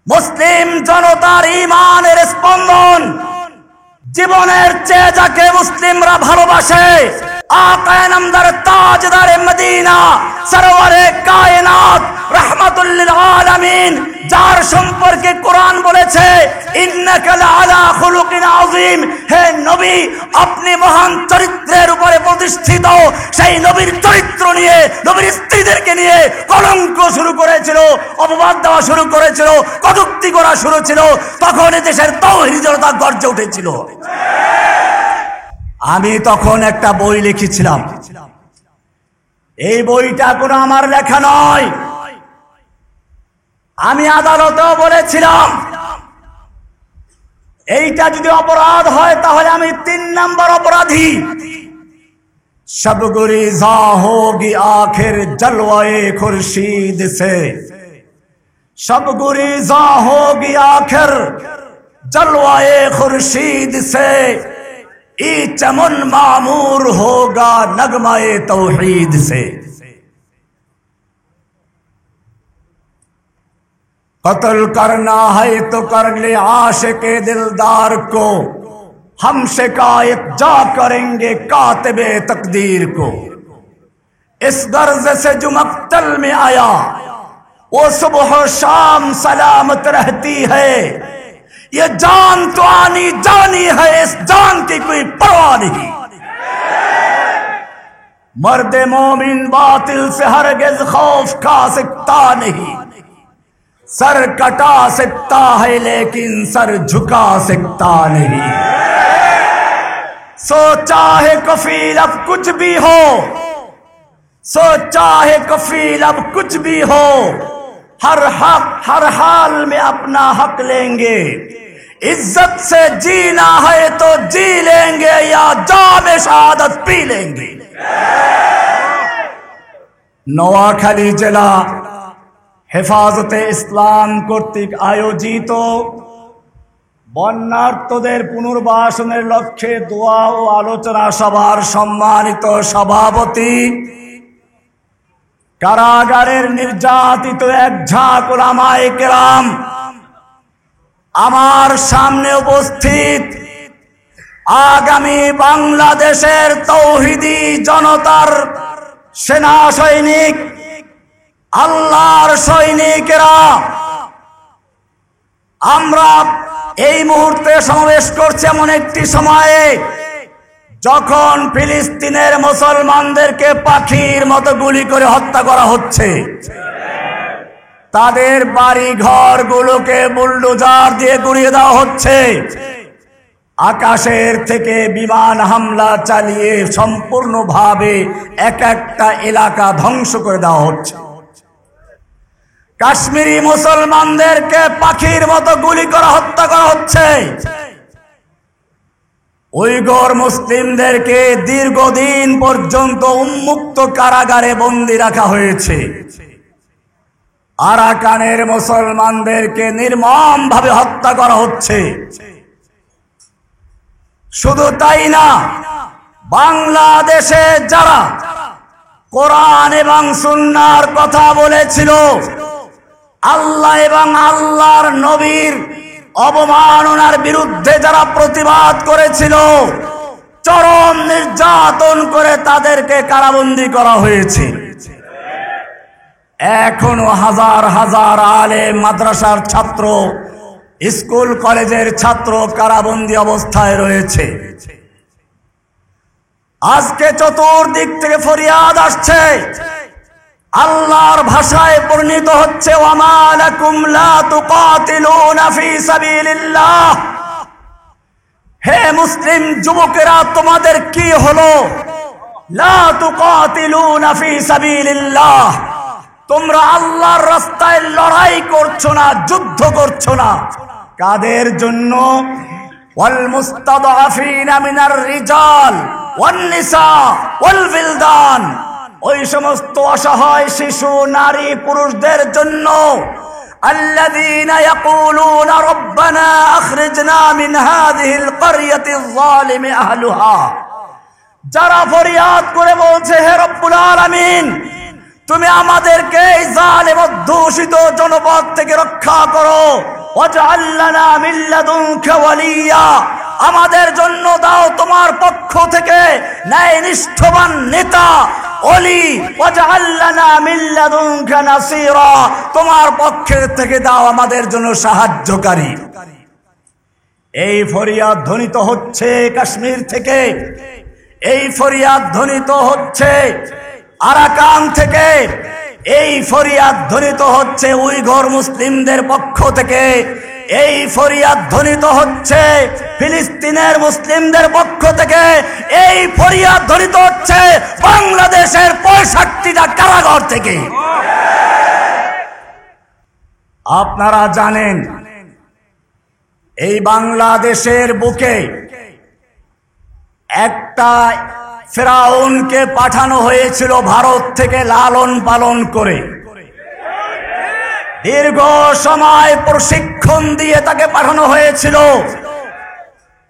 মুসলিম জনতার ঈমানের স্পন্দন, জীবনের চেয়ে যাকে মুসলিমরা ভালোবাসে, আকা নামদার তাজদারে মদিনা সরওয়ারে কায়নাত রাহমাতুল লিল আলামিন, যার সম্পর্কে কোরআন বলেছে ইন্নাকা লাআলা খুলুকিন আযীম, হে নবী আপনি মহান চরিত্রের উপরে প্রতিষ্ঠিত। সেই নবীর চরিত্র নিয়ে, নবীর স্ত্রীদেরকে নিয়ে কলঙ্ক শুরু করেছিল, অপবাদ দেওয়া শুরু করেছিল, কটূক্তি করা শুরু ছিল, তখন দেশের তাওহীদি জনতা গর্জে উঠেছিল। আমি তখন একটা বই লিখেছিলাম, এই বইটা কোনো আমার লেখা নয়। আমি আদালতেও বলেছিলাম এইটা যদি অপরাধ হয় তাহলে আমি 3 নম্বর অপরাধী। সব গুরিজা হোগি আখির জলওয়ায়ে খুরশীদ সে, সব গুরিজা হোগি আখির জলওয়ায়ে খুরশীদ সে, ई चमन मामूर होगा नगमाए तौहीद से। कत्ल करना है तो कर ले आशिके दिलदार को, हम शिकायत जा करेंगे कातिबे तकदीर को। इस गर्ज से जो मक्तल में आया वो सुबह शाम सलामत रहती है, ये जान तो आनी जानी है, इस जान की कोई परवाह नहीं। मर्दे मोमिन बातिल से हरगिज खौफ खा सकता नहीं, सर कटा सकता है लेकिन सर झुका सकता नहीं। सोचा है कफील अब कुछ भी हो, सोचा है कफील अब कुछ भी हो, हर हक हर हाल में अपना हक लेंगे। इज्जत से जीना है तो जी लेंगे या जाम शहादत पी लेंगे। নোয়াখালী জেলা হেফাজতে ইসলাম কর্তৃক আয়োজিত বন্যার্তদের পুনর্বাসনের লক্ষ্যে দোয়া ও আলোচনা সভার সম্মানিত সভাপতি, কারাগারের নির্যাতিত এক ঝাঁক উলামায়ে কেরাম, আমার সামনে উপস্থিত আগামী বাংলাদেশের তাওহীদি জনতার সেনা সৈনিক, আল্লাহর সৈনিকেরা, আমরা এই মুহূর্তে সমাবেশ করছি এমন একটি সময়ে যখন ফিলিস্তিনের মুসলমানদেরকে পাখির মতো গুলি করে হত্যা করা হচ্ছে, তাদের বাড়ি ঘর গুলোকে বুলডোজার দিয়ে গুড়িয়ে দেওয়া হচ্ছে, আকাশের থেকে বিমান হামলা চালিয়ে সম্পূর্ণভাবে এক একটা এলাকা ধ্বংস করে দেওয়া হচ্ছে, কাশ্মীরি মুসলমানদেরকে পাখির মতো গুলি করে হত্যা করা হচ্ছে, উইগর মুসলিমদেরকে দীর্ঘদিন পর্যন্ত উন্মুক্ত কারাগারে বন্দী রাখা হয়েছে, আরাকানের মুসলমানদেরকে নির্মমভাবে হত্যা করা হচ্ছে। শুধু তাই না, বাংলাদেশে যারা কোরআন এবং সুন্নাহর কথা বলেছিল, আল্লাহ এবং আল্লাহর নবীর অবমাননার বিরুদ্ধে যারা প্রতিবাদ করেছিল, চরম নির্যাতন করে তাদেরকে কারাবন্দী করা হয়েছে। এখনো হাজার হাজার আলেম, মাদ্রাসার ছাত্র, স্কুল কলেজের ছাত্র কারাবন্দী অবস্থায় রয়েছে। আজকে চতুর্দিক থেকে ফরিয়াদ আসছে, আল্লাহর ভাষায় পরিণত হচ্ছে ওয়ামা লাকুম লা তুকাতিলুনা ফি সাবিলিল্লাহ। হে মুসলিম যুবকেরা, তোমাদের কি হলো? লা তুকাতিলুনা ফি সাবিলিল্লাহ, তোমরা আল্লাহর রাস্তায় লড়াই করছো না, যুদ্ধ করছো না। কাদের জন্য? ওয়াল মুস্তাদআফিনা মিনার রিজাল ওয়ান নিসা ওয়াল বিলদান, ওই সমস্ত অসহায় শিশু, নারী, পুরুষদের জন্য। আল্লাযীনা ইয়াকুলুনা রাব্বানা আখরিজনা মিন হাযিহিল ক্বরিয়াতিয যালিমি আহলুহা, যারা ফরিয়াদ করে বলছে, হে রব্বুল আলামিন, তুমি আমাদেরকে এই জালেম অধ্যুষিত জনপদ থেকে রক্ষা করো। ওয়াজআল লানা মিন লাদুনকা ওয়ালিয়া, আমাদের জন্য দাও তোমার পক্ষ থেকে ন্যায়নিষ্ঠবান নেতা ওলি। ওয়াজআল লানা মিন লাদুনকা নাসীরা, তোমার পক্ষ থেকে দাও আমাদের জন্য সাহায্যকারী। এই ফরিয়াদ ধ্বনিত হচ্ছে কাশ্মীর থেকে, এই ফরিয়াদ ধ্বনিত হচ্ছে আরাকান থেকে, এই ফরিয়াদ ধ্বনিত হচ্ছে উইঘুর মুসলিমদের পক্ষ থেকে, এই ফরিয়াদ ধ্বনিত হচ্ছে ফিলিস্তিনের মুসলিমদের পক্ষ থেকে, এই ফরিয়াদ ধ্বনিত হচ্ছে বাংলাদেশের 65টা কারাগার থেকে। আপনারা জানেন এই বাংলাদেশের বুকে একটা ফেরাউনকে পাঠানো হয়েছিল ভারত থেকে লালন পালন করে, দীর্ঘ সময় প্রশিক্ষণ দিয়ে তাকে পাঠানো হয়েছিল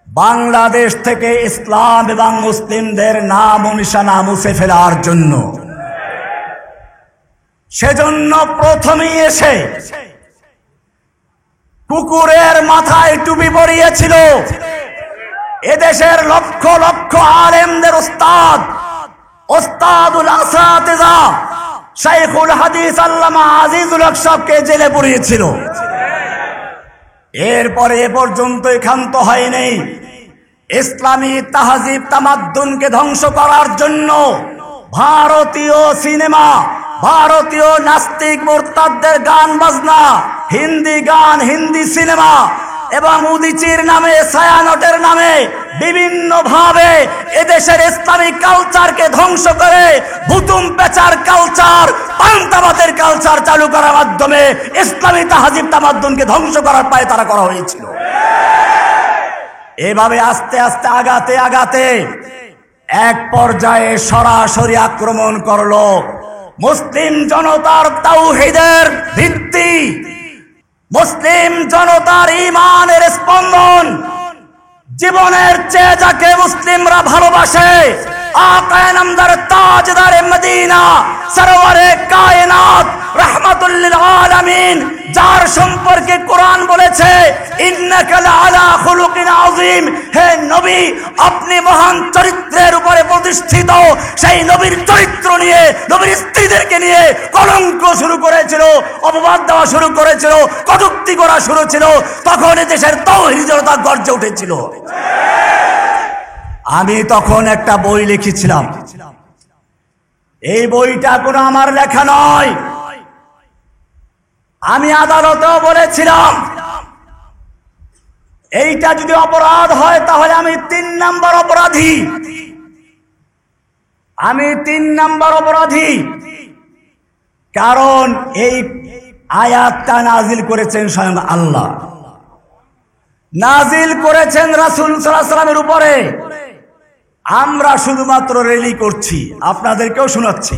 বাংলাদেশ থেকে ইসলাম এবং মুসলিমদের নাম ও নিশানা মুছে ফেলার জন্য। সেজন্য প্রথমেই এসে কুকুরের মাথায় টুপি পরিয়েছিল এদেশের লক্ষ লক্ষ আলেমদের ওস্তাদুল আসাতিজা শাইখুল হাদিস আল্লামা আজিজুল হক সাহেবকে জেলে পুরিয়েছিল। এরপরে এ পর্যন্ত ক্ষান্ত হয়নি, ইসলামী তাহজিব তামাদ্দুনকে ধ্বংস করার জন্য ভারতীয় সিনেমা, ভারতীয় নাস্তিক মুরতাদদের গান বাজনা, হিন্দি গান, হিন্দি সিনেমা এবং উদিচির নামে, ছায়ানটের নামে বিভিন্ন ভাবে এদেশের ইসলামিক কালচারকে ধ্বংস করে ভুতুম পেচার কালচার, পান্তাবাদের কালচার চালু করার মাধ্যমে ইসলামী তাহজিব তামাদ্দুনকে ধ্বংস করার পায়ে তারা করা হয়েছিল। এভাবে আস্তে আস্তে আগাতে আগাতে এক পর্যায়ে সরাসরি আক্রমণ করলো মুসলিম জনতার তাওহীদের ভিত্তি, মুসলিম জনতার ঈমানের স্পন্দন, জীবনের চেয়ে যাকে মুসলিমরা ভালোবাসে, আকায়ে নামদার তাজদারে মদিনা সরওয়ারে কায়নাত রাহমাতুল লিল আলামিন, যার সম্পর্কে কোরআন বলেছে ইন্নাকা লাআলা খুলুকিন আযীম, হে নবী আপনি মহান চরিত্রের উপরে প্রতিষ্ঠিত। সেই নবীর চরিত্র নিয়ে, নবীর স্ত্রীদেরকে নিয়ে কলঙ্ক শুরু করেছিল, অপবাদ দেওয়া শুরু করেছিল, কটূক্তি করা শুরু ছিল। তখন দেশের তাওহীদ জনতা গর্জে উঠেছিল। আমি তখন একটা বই লিখেছিলাম, এই বইটা কোনো আমার লেখা নয়, আমি আদালতেও বলেছিলাম এইটা যদি অপরাধ হয় তাহলে আমি 3 নাম্বার অপরাধী, আমি 3 নাম্বার অপরাধী। কারণ এই আয়াতটা নাজিল করেছেন স্বয়ং আল্লাহ, নাজিল করেছেন রাসূল সাল্লাল্লাহু আলাইহি ওয়াসাল্লামের উপরে। আমরা শুধুমাত্র রেলি করছি, আপনাদেরকেও শোনাচ্ছি।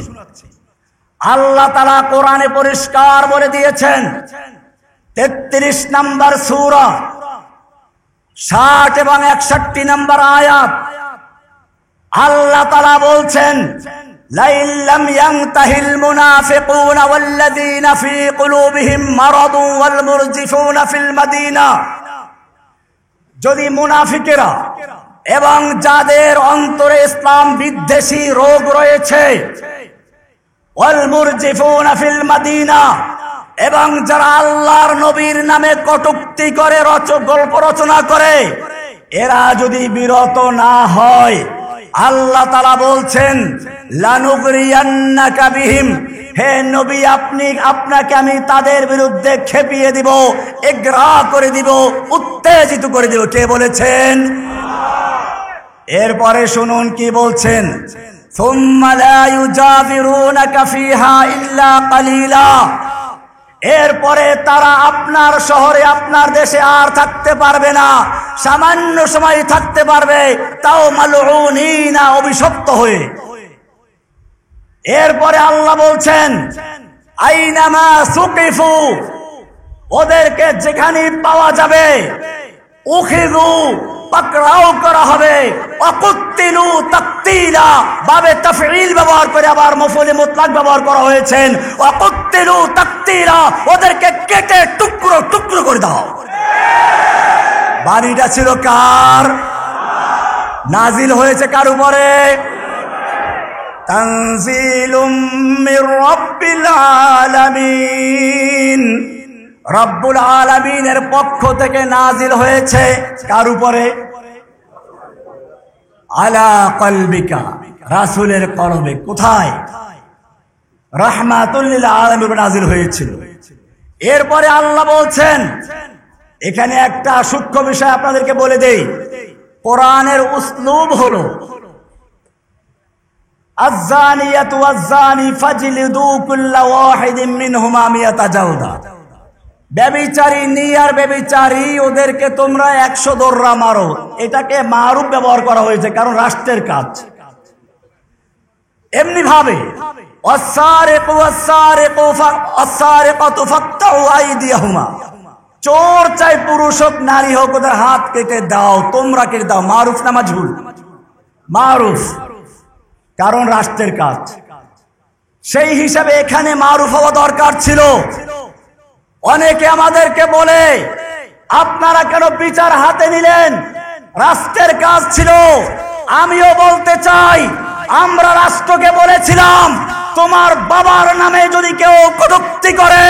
আল্লাহ তাআলা কোরআনে পরিষ্কার বলে দিয়েছেন 33 নম্বর সূরা 60 এবং 61 নম্বর আয়াত, আল্লাহ তাআলা বলছেন লাইল্লাম ইয়ানতাহিল মুনাফিকুনা ওয়াল্লাযীনা ফী কুলুবিহিম মারাদুন ওয়াল মুরজিফুনা ফিল মাদিনা, যদি মুনাফিকেরা এবং যাদের অন্তরে ইসলাম বিদ্বেষী রোগ রয়েছে, ওয়াল মুরজিফুনা ফিল মাদিনা, এবং যারা আল্লাহর নবীর নামে কটূক্তি করে, গল্প রচনা করে, এরা যদি বিরত না হয়, আল্লাহ তাআলা বলছেন লানুগরিয়ান্নাকা বিহিম, হে নবী আপনাকে আমি তাদের বিরুদ্ধে খেপিয়ে দিব, এগ্রা করে দিব, উত্তেজিত করে দিব। কে বলেছেন? এরপরে শুনুন কি বলছেন, সুম্মা লা ইউজাবিরুনাকা ফিহা ইল্লা কালিলা, এরপরে তারা আপনার শহরে, আপনার দেশে আর থাকতে পারবে না, সামান্য সময় থাকতে পারবে, তাও মালউনিনা, অভিশপ্ত হয়ে। এরপরে আল্লাহ বলছেন আইনামা সুকিফু, ওদেরকে যেখানে পাওয়া যাবে উখিযু, পাকড়াও করা হবে, ওয়াকুতিলু তাকতিলা, বাবে তাফঈল ব্যবহার করে আবার মফউল মুতলাক ব্যবহার করা হয়েছে, ওয়াকুতিলু তাকতিলা, ওদেরকে কেটে টুকরো টুকরো করে দাও। বাণীটা ছিল কার? নাজিল হয়েছে কার উপরে? তানজিলুম মির রাব্বিল আলামিন, রব্বুল আলামিনের পক্ষ থেকে নাজিল হয়েছে কার উপরে? আলা কলবিকা, রাসূলের কলবে। কোথায়? রাহমাতুল লিল আলামিন নাজিল হয়েছিল। এরপরে আল্লাহ বলছেন, এখানে একটা সূক্ষ্ম বিষয় আপনাদেরকে বলে দেই, কোরআনের উসলুব হলো আয-যানিয়াতু ওয়াজ-যানি ফাজলিদু কুল্লা ওয়াহিদিন মিনহুমা মিয়াতা জালদা। ব্যভিচারিণী আর ব্যভিচারী, ওদেরকে তোমরা 100 দোররা মারো। এটাকে মারুফ ব্যবহার করা হয়েছে, কারণ রাষ্ট্রের কাজ। এমনি ভাবে ওয়াস-সারিকু ওয়াস-সারিকু ওয়াস-সারিকাতু ফাকতাউ আইদিয়াহুমা, চোর চাই পুরুষ হোক নারী হোক, ওদের হাত কেটে দাও। তোমরা কেটে দাও। মারুফ না মাজহুল? মারুফ, কারণ রাষ্ট্রের কাজ। সেই হিসাবে এখানে মারুফ হওয়া দরকার ছিল। অনেকে আমাদেরকে বলে, আপনারা কেন বিচার হাতে নিলেন? রাষ্ট্রের কাজ ছিল। আমিও বলতে চাই, আমরা রাষ্ট্রকে বলেছিলাম, তোমার বাবার নামে যদি কেউ কটূক্তি করে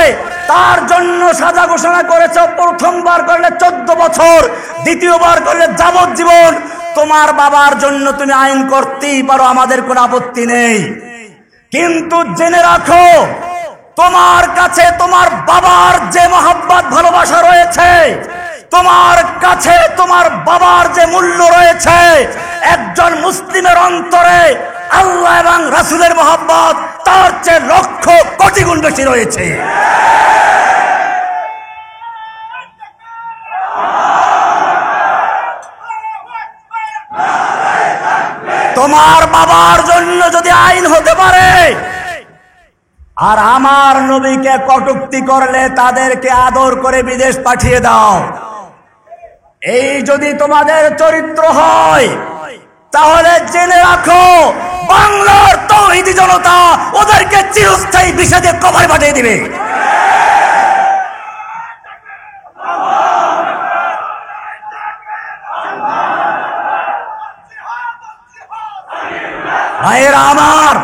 তার জন্য সাজা ঘোষণা করেছে। প্রথমবার করলে 14 বছর, দ্বিতীয়বার করলে যাবজ্জীবন। তোমার বাবার জন্য তুমি আইন করতেই পারো, আমাদের কোনো আপত্তি নেই। কিন্তু জেনে রাখো, তোমার কাছে তোমার বাবার যে মহব্বত ভালোবাসা রয়েছে, তোমার কাছে তোমার বাবার যে মূল্য রয়েছে, একজন মুসলিমের অন্তরে আল্লাহ এবং রাসূলের মহব্বত তার চেয়ে লক্ষ কোটি গুণ বেশি রয়েছে। তোমার বাবার জন্য যদি আইন হতে পারে, আর আমার নবীকে কটূক্তি করলে তাদেরকে আদর করে বিদেশ পাঠিয়ে দাও, এই যদি তোমাদের চরিত্র হয়, তাহলে জেনে রাখো, বাংলার তাওহীদি জনতা ওদেরকে চিরস্থায়ী বিষাদে কবরে পাঠিয়ে দিবে। ভাইয়েরা আমার,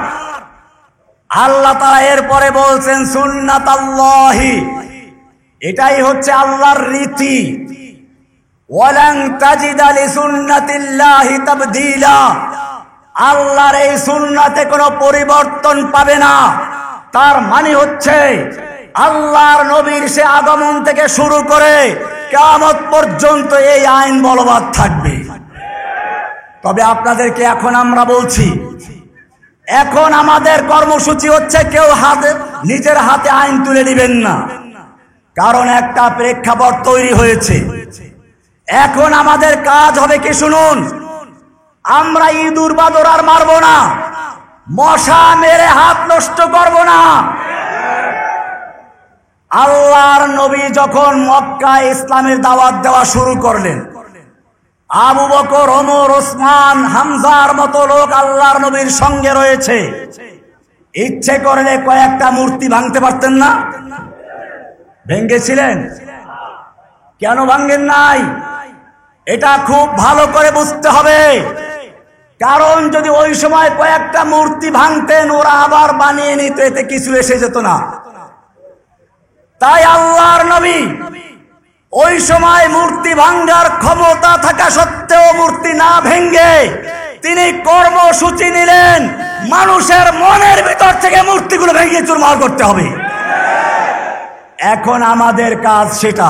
আল্লাহ তাআলা এরপরে বলছেন সুন্নাতাল্লাহি, এটাই হচ্ছে আল্লাহর রীতি। ওয়ালান তাজিদা লিসুন্নাতিল্লাহি তাবদীলা, আল্লাহর এই সুন্নাতে কোনো পরিবর্তন পাবে না। তার মানে হচ্ছে আল্লাহর নবীর সে আগমন থেকে শুরু করে কিয়ামত পর্যন্ত এই আইন বলবৎ থাকবে। তবে আপনাদেরকে এখন আমরা বলছি, এখন আমাদের কর্মসূচি হচ্ছে, কেউ নিজের হাতে আইন তুলে দিবেন না, কারণ একটা প্রেক্ষাপট তৈরি হয়েছে। এখন আমাদের কাজ হবে কি শুনুন, আমরা ইঁদুর বাদর আর মারবো না, মশা মেরে হাত নষ্ট করব না। আল্লাহর নবী যখন মক্কায় ইসলামের দাওয়াত দেওয়া শুরু করলেন, আবু বকর, ওমর, ওসমান, হামজার মতো লোক আল্লাহর নবীর সঙ্গে রয়েছে। ইচ্ছে করলে কয়েকটা মূর্তি ভাঙতে পারতেন না? ভেঙেছিলেন? কেন ভাঙেন নাই? এটা খুব ভালো করে বুঝতে হবে। কারণ যদি ওই সময় কয়েকটা মূর্তি ভাঙতেন, ওরা আবার বানিয়ে নিত, এতে কিছু এসে যেত না। তাই আল্লাহর নবী ওই সময় মূর্তি ভাঙ্গার ক্ষমতা থাকা সত্ত্বেও মূর্তি না ভেঙ্গে তিনি কর্মসূচি নিলেন, মানুষের মনের ভিতর থেকে মূর্তিগুলো ভেঙে চুরমার করতে হবে। এখন আমাদের কাজ সেটা।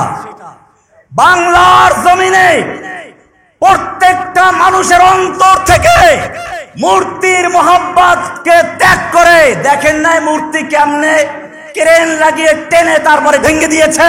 বাংলার জমিনে প্রত্যেকটা মানুষের অন্তর থেকে মূর্তির মহব্বতকে ত্যাগ করে, দেখেন নাই মূর্তি কেমনে ক্রেন লাগিয়ে টেনে তারপরে ভেঙে দিয়েছে।